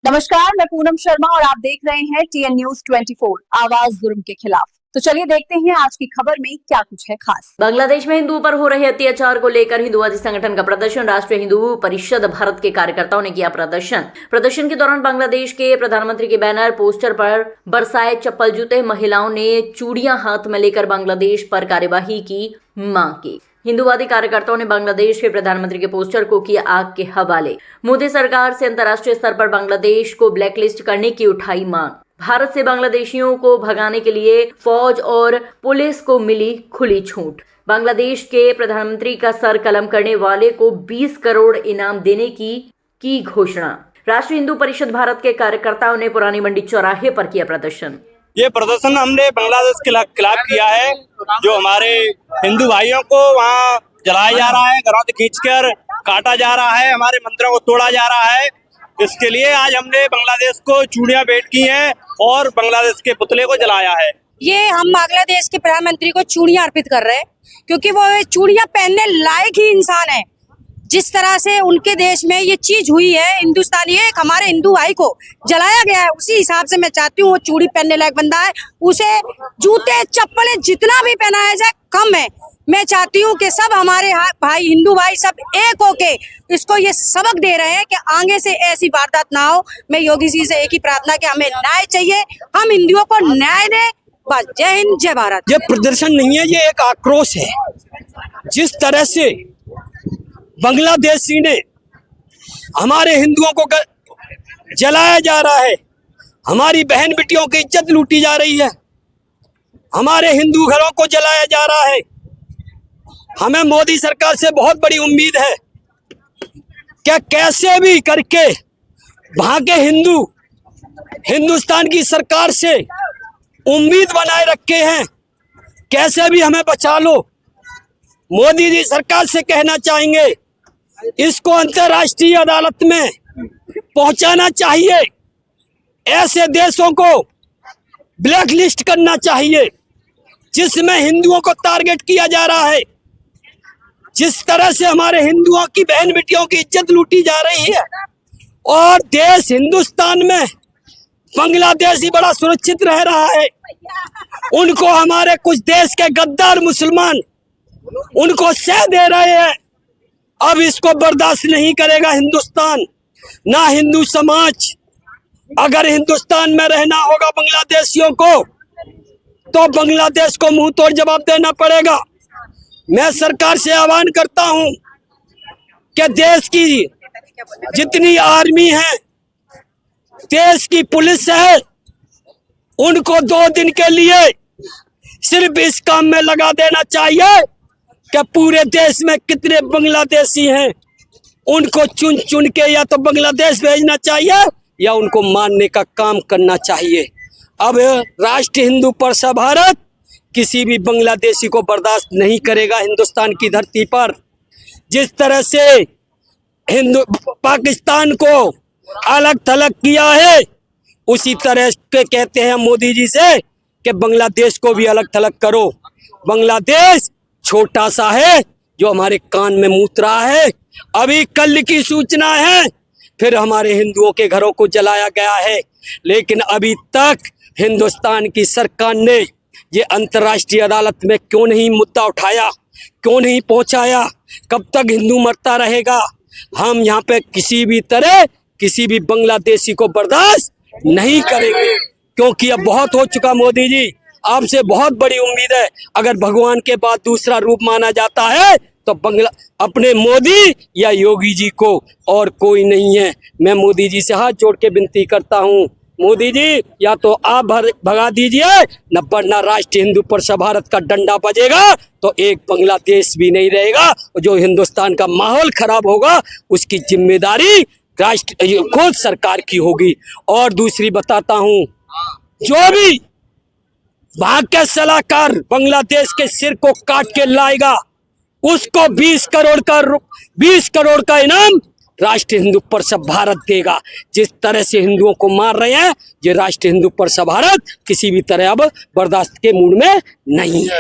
नमस्कार, मैं पूनम शर्मा और आप देख रहे हैं TN News 24 आवाज जुर्म के खिलाफ। तो चलिए देखते हैं आज की खबर में क्या कुछ है खास। बांग्लादेश में हिंदुओं पर हो रहे अत्याचार को लेकर हिंदुवादी संगठन का प्रदर्शन। राष्ट्रीय हिंदू परिषद भारत के कार्यकर्ताओं ने किया प्रदर्शन के दौरान बांग्लादेश के प्रधानमंत्री के बैनर पोस्टर पर बरसाए चप्पल जूते। महिलाओं ने चूड़ियां हाथ में लेकर बांग्लादेश पर कार्यवाही की मांग की। हिंदुवादी कार्यकर्ताओं ने बांग्लादेश के प्रधानमंत्री के पोस्टर को किया आग के हवाले। मोदी सरकार से अंतर्राष्ट्रीय स्तर पर बांग्लादेश को ब्लैकलिस्ट करने की उठाई मांग। भारत से बांग्लादेशियों को भगाने के लिए फौज और पुलिस को मिली खुली छूट। बांग्लादेश के प्रधानमंत्री का सर कलम करने वाले को 20 करोड़ इनाम देने की घोषणा। राष्ट्रीय हिंदू परिषद भारत के कार्यकर्ताओं ने पुरानी मंडी चौराहे पर किया प्रदर्शन। ये प्रदर्शन हमने बांग्लादेश के खिलाफ किया है, जो हमारे हिंदू भाइयों को वहाँ जलाया जा रहा है, घरों से खींचकर काटा जा रहा है, हमारे मंदिरों को तोड़ा जा रहा है। इसके लिए आज हमने बांग्लादेश को चूड़ियां भेंट की हैं और बांग्लादेश के पुतले को जलाया है। ये हम बांग्लादेश के प्रधानमंत्री को चूड़ियां अर्पित कर रहे हैं, क्योंकि वो चूड़ियां पहनने लायक ही इंसान है। जिस तरह से उनके देश में ये चीज हुई है, हिंदुस्तानी एक हमारे हिंदू भाई को जलाया गया है, उसी हिसाब से मैं चाहती हूँ वो चूड़ी पहनने लायक बंदा है, उसे जूते चप्पलें जितना भी पहनाया जाए कम है। मैं चाहती हूँ कि सब हमारे भाई हिंदू भाई सब एक होके इसको ये सबक दे रहे हैं कि आगे से ऐसी वारदात ना हो। मैं योगी जी से एक ही प्रार्थना कि हमें न्याय चाहिए, हम हिंदुओं को न्याय दें। बस जय हिंद जय भारत। ये प्रदर्शन नहीं है, ये एक आक्रोश है। जिस तरह से बांग्लादेशी ने हमारे हिंदुओं को जलाया जा रहा है, हमारी बहन बेटियों की इज्जत लूटी जा रही है, हमारे हिंदू घरों को जलाया जा रहा है। हमें मोदी सरकार से बहुत बड़ी उम्मीद है कि कैसे भी करके वहां के हिंदू हिंदुस्तान की सरकार से उम्मीद बनाए रखे हैं, कैसे भी हमें बचा लो। मोदी जी सरकार से कहना चाहेंगे, इसको अंतर्राष्ट्रीय अदालत में पहुंचाना चाहिए, ऐसे देशों को ब्लैक लिस्ट करना चाहिए जिसमें हिंदुओं को टारगेट किया जा रहा है। जिस तरह से हमारे हिंदुओं की बहन बेटियों की इज्जत लूटी जा रही है और देश हिंदुस्तान में बांग्लादेशी बड़ा सुरक्षित रह रहा है, उनको हमारे कुछ देश के गद्दार मुसलमान उनको सह दे रहे हैं। अब इसको बर्दाश्त नहीं करेगा हिंदुस्तान, ना हिंदू समाज। अगर हिंदुस्तान में रहना होगा बांग्लादेशियों को, तो बांग्लादेश को मुंह तोड़ जवाब देना पड़ेगा। मैं सरकार से आह्वान करता हूं कि देश की जितनी आर्मी है, देश की पुलिस है, उनको 2 दिन के लिए सिर्फ इस काम में लगा देना चाहिए कि पूरे देश में कितने बांग्लादेशी हैं उनको चुन चुन के या तो बांग्लादेश भेजना चाहिए या उनको मारने का काम करना चाहिए। अब राष्ट्रीय हिंदू परिषद भारत किसी भी बांग्लादेशी को बर्दाश्त नहीं करेगा। हिंदुस्तान की धरती पर जिस तरह से पाकिस्तान को अलग थलग किया है, उसी तरह के कहते हैं मोदी जी से कि बांग्लादेश को भी अलग थलग करो। बांग्लादेश छोटा सा है जो हमारे कान में मूत रहा है। अभी कल की सूचना है, फिर हमारे हिंदुओं के घरों को जलाया गया है, लेकिन अभी तक हिंदुस्तान की सरकार ने ये अंतर्राष्ट्रीय अदालत में क्यों नहीं मुद्दा उठाया, क्यों नहीं पहुंचाया? कब तक हिंदू मरता रहेगा? हम यहाँ पे किसी भी तरह किसी भी बांग्लादेशी को बर्दाश्त नहीं करेंगे, क्योंकि अब बहुत हो चुका। मोदी जी, आपसे बहुत बड़ी उम्मीद है। अगर भगवान के बाद दूसरा रूप माना जाता है तो अपने मोदी या योगी जी को और कोई नहीं है। मैं मोदी जी से हाथ जोड़ के विनती करता हूँ, मोदी जी या तो आप भगा दीजिए, न वरना राष्ट्रीय हिंदू परिषद भारत का डंडा बजेगा तो एक बांग्लादेश भी नहीं रहेगा। जो हिंदुस्तान का माहौल खराब होगा उसकी जिम्मेदारी खुद सरकार की होगी। और दूसरी बताता हूँ, जो भी वहां के सलाहकार बांग्लादेश के सिर को काट के लाएगा, उसको 20 करोड़ का इनाम राष्ट्रीय हिंदू परिषद भारत देगा। जिस तरह से हिंदुओं को मार रहे हैं, ये राष्ट्रीय हिंदू परिषद भारत किसी भी तरह अब बर्दाश्त के मूड में नहीं है।